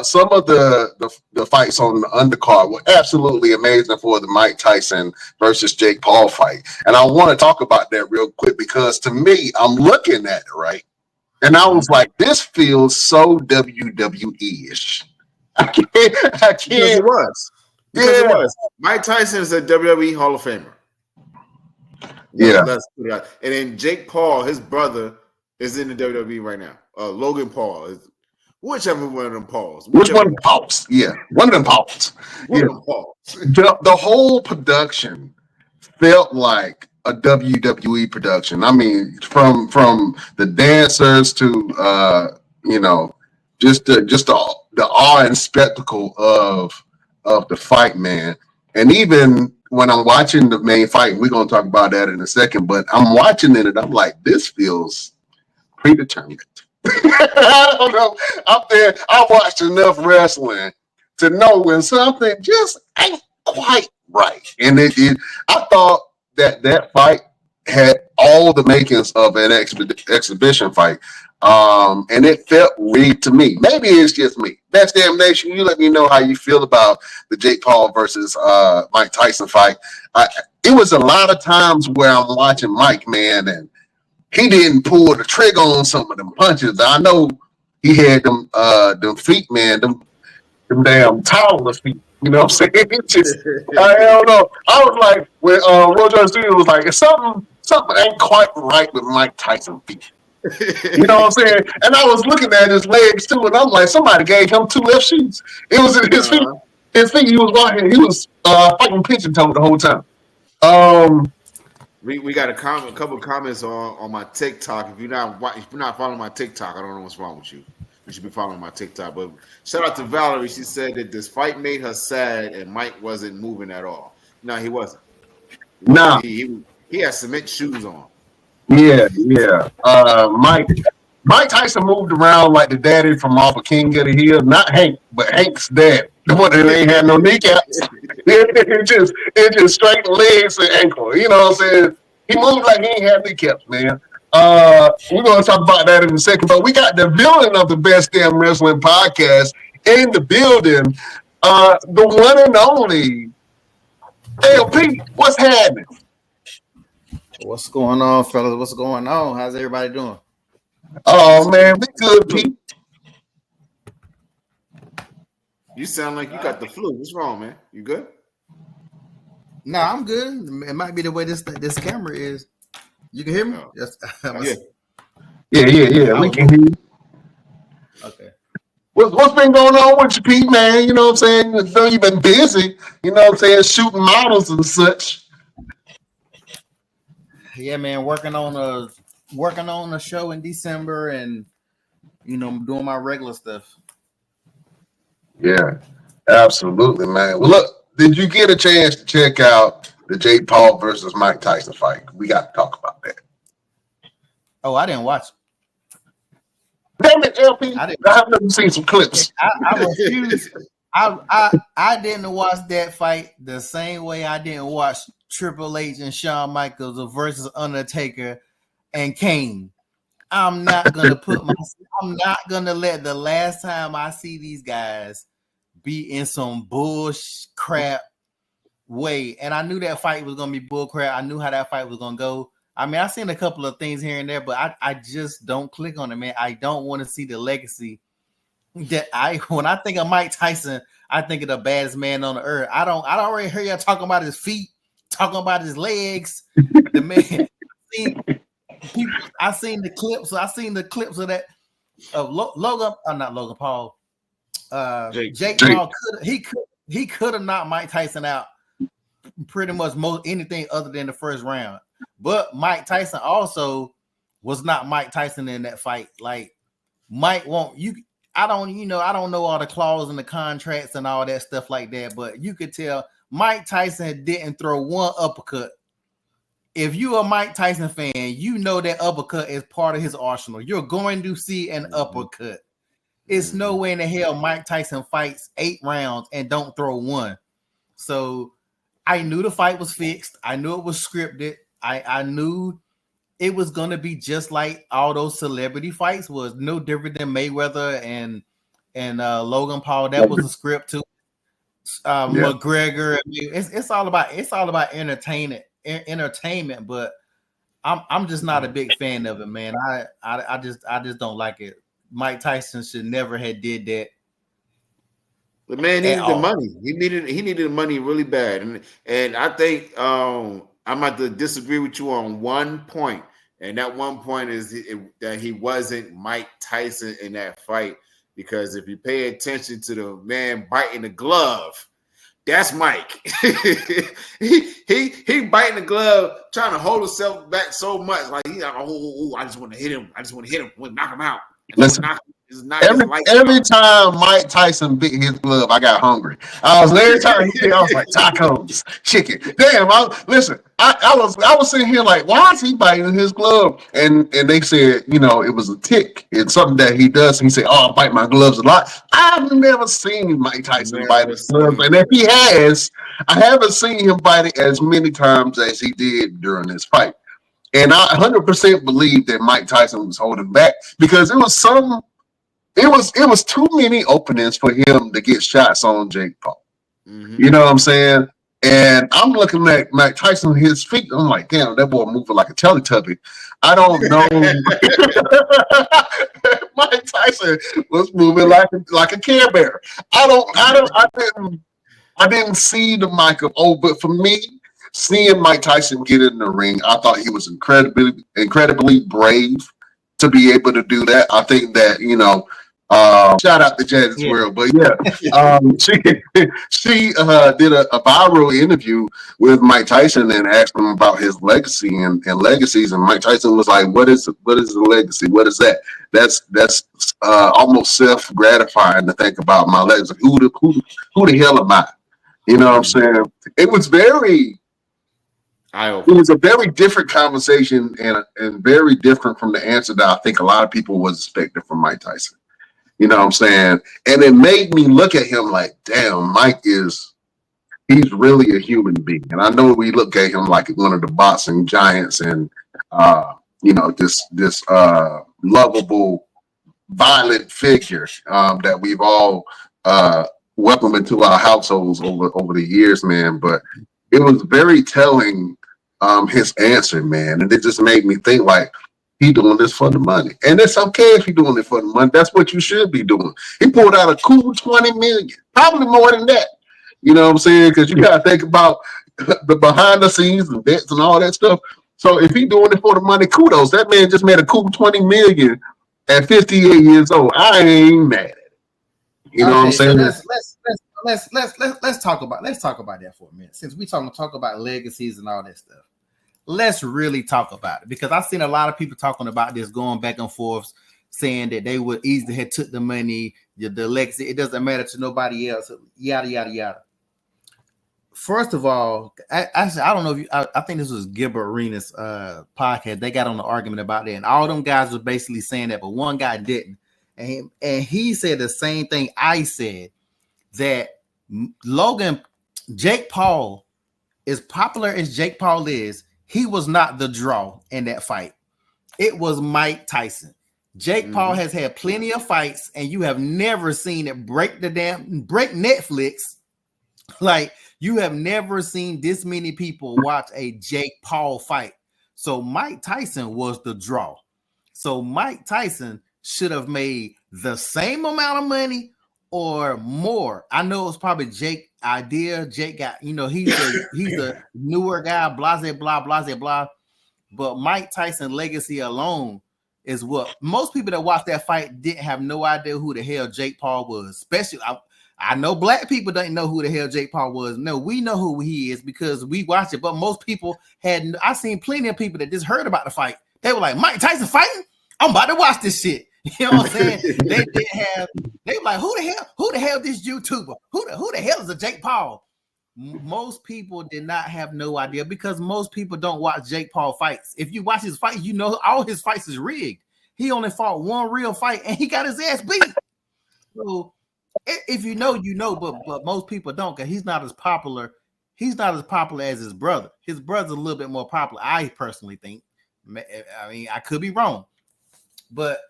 some of the fights on the undercard were absolutely amazing for the Mike Tyson versus Jake Paul fight. And I want to talk about that real quick because to me, I'm looking at it, right? And I was like, this feels so WWE-ish. I can't. Because it was. Because it was. Mike Tyson is a WWE Hall of Famer. Let's put it out. And then Jake Paul, his brother, is in the WWE right now. Logan Paul is whichever one of them Pauls. Which one of them Pauls? Yeah, one of them Pauls. The whole production felt like a WWE production. I mean, from the dancers to just the awe and spectacle of the fight, man. And even when I'm watching the main fight, we're gonna talk about that in a second. But I'm watching it, and I'm like, this feels predetermined. I don't know. Up there, I watched enough wrestling to know when something just ain't quite right. And I thought that fight had all the makings of an exhibition fight. And it felt rigged to me. Maybe it's just me. Best Damn Nation, you let me know how you feel about the Jake Paul versus Mike Tyson fight. It was a lot of times where I'm watching Mike, man, and he didn't pull the trigger on some of them punches. I know he had them feet, man, them damn toddler feet. You know what I'm saying? I don't know. I was like, when Rojo Studio was like, something ain't quite right with Mike Tyson feet. You know what I'm saying? And I was looking at his legs too, and I'm like, somebody gave him 2 left shoes. It was in his feet. His feet. He was walking. He was fighting pigeon toe the whole time. We got a couple comments on my TikTok. If you're not following my TikTok, I don't know what's wrong with you. You should be following my TikTok. But shout out to Valerie. She said that this fight made her sad, and Mike wasn't moving at all. No, he wasn't. No, he had cement shoes on. Yeah. Mike Tyson moved around like the daddy from off of King of the Hill. Not Hank, but Hank's dad. The one that ain't had no kneecaps. it just straight legs and ankle. You know what I'm saying? He moved like he ain't had kneecaps, man. We're going to talk about that in a second. But we got the villain of the Best Damn Wrestling Podcast in the building. The one and only LP. What's happening? What's going on, fellas? What's going on? How's everybody doing? Oh, man, we good, Pete. You sound like you got the flu. What's wrong, man? You good? No, I'm good. It might be the way this camera is. You can hear me? Yes. Yeah. We can hear you. Okay. What's been going on with you, Pete, man? You know what I'm saying? I know you've been busy, you know what I'm saying, shooting models and such. Yeah, man, working on a show in December and doing my regular stuff. Yeah, absolutely, man. Well, look, did you get a chance to check out the Jake Paul versus Mike Tyson fight? We got to talk about that. Oh, I didn't watch it. Damn it, LP. I have never seen some clips. I refuse. I didn't watch that fight the same way I didn't watch Triple H and Shawn Michaels versus Undertaker and Kane. I'm not gonna let the last time I see these guys be in some bullshit crap way. And I knew that fight was gonna be bull crap. I knew how that fight was gonna go. I mean, I've seen a couple of things here and there, but I just don't click on it, man. I don't want to see the legacy that when I think of Mike Tyson, I think of the baddest man on the earth. I don't already hear y'all talking about his feet, talking about his legs. The man, I seen the clips. I seen the clips of that of Logan. Not Logan Paul. Jake Paul he could have knocked Mike Tyson out pretty much anything other than the first round. But Mike Tyson also was not Mike Tyson in that fight. Like Mike won't you. I don't know all the clauses and the contracts and all that stuff like that, but you could tell Mike Tyson didn't throw one uppercut. If you're a Mike Tyson fan, you know that uppercut is part of his arsenal. You're going to see an uppercut. It's no way in the hell Mike Tyson fights 8 rounds and don't throw one. So I knew the fight was fixed. I knew it was scripted. I knew it was going to be just like all those celebrity fights was no different than Mayweather and and Logan Paul. That was a script too. McGregor. I mean, it's all about entertainment, but I'm just not a big fan of it, man. I just don't like it. Mike Tyson should never have did that. The man needed the money. He needed the money really bad, and I think I'm about to disagree with you on one point, and that one point is that he wasn't Mike Tyson in that fight, because if you pay attention to the man biting the glove, that's Mike. he biting the glove, trying to hold himself back so much, like he's like, I just want to hit him. I just want to hit him. I want to knock him out. Listen, every time Mike Tyson bit his glove, I got hungry. Every time he did, I was like, tacos, chicken. Damn, I was sitting here like, why is he biting his glove? And they said, it was a tick. It's something that he does. And he said, I bite my gloves a lot. I've never seen Mike Tyson bite his gloves. And if he has, I haven't seen him bite it as many times as he did during this fight. And I 100% believe that Mike Tyson was holding back, because it was too many openings for him to get shots on Jake Paul. Mm-hmm. You know what I'm saying? And I'm looking at Mike Tyson, his feet. I'm like, damn, that boy moving like a Teletubby. I don't know. Mike Tyson was moving like a Care Bear. I didn't see the Michael. But for me, seeing Mike Tyson get in the ring, I thought he was incredibly brave to be able to do that. I think that, shout out to Janice World, but she did a viral interview with Mike Tyson and asked him about his legacy and legacies, and Mike Tyson was like, "What is the legacy? What is that? That's almost self-gratifying to think about my legacy. Who the hell am I? You know what I'm saying?" It was a very different conversation and very different from the answer that I think a lot of people was expecting from Mike Tyson. You know what I'm saying? And it made me look at him like, damn, he's really a human being. And I know we look at him like one of the boxing giants and, this lovable, violent figure that we've all welcomed into our households over the years, man. But it was very telling, his answer, man. And it just made me think like, he doing this for the money. And it's okay if he doing it for the money. That's what you should be doing. He pulled out a cool 20 million, probably more than that. You know what I'm saying? Because you got to think about the behind the scenes and debts and all that stuff. So if he doing it for the money, kudos. That man just made a cool 20 million at 58 years old. I ain't mad at it. You know what I'm saying? So let's talk about that for a minute. Since we talk about legacies and all that stuff. Let's really talk about it, because I've seen a lot of people talking about this, going back and forth, saying that they would easily have took the money, the legacy. It doesn't matter to nobody else. Yada yada yada. First of all, I don't know if I think this was Gilbert Arenas' podcast. They got on the argument about that, and all them guys were basically saying that, but one guy didn't, and he said the same thing I said, that Jake Paul, as popular as Jake Paul is, he was not the draw in that fight. It was Mike Tyson. Jake Paul has had plenty of fights, and you have never seen it break Netflix. Like, you have never seen this many people watch a Jake Paul fight. So Mike Tyson was the draw. So Mike Tyson should have made the same amount of money or more. I know it was probably Jake's idea. Jake got, he's a newer guy, blah, blah, blah, blah. But Mike Tyson legacy alone is what most people that watched that fight didn't have no idea who the hell Jake Paul was. Especially, I know black people didn't know who the hell Jake Paul was. No, we know who he is because we watched it. But most people I've seen plenty of people that just heard about the fight. They were like, Mike Tyson fighting? I'm about to watch this shit. You know what I'm saying? They were like, who the hell this YouTuber? Who the hell is a Jake Paul? Most people did not have no idea, because most people don't watch Jake Paul fights. If you watch his fight, all his fights is rigged. He only fought one real fight and he got his ass beat. So if you know, but most people don't, because he's not as popular. He's not as popular as his brother. His brother's a little bit more popular, I personally think. I mean, I could be wrong. But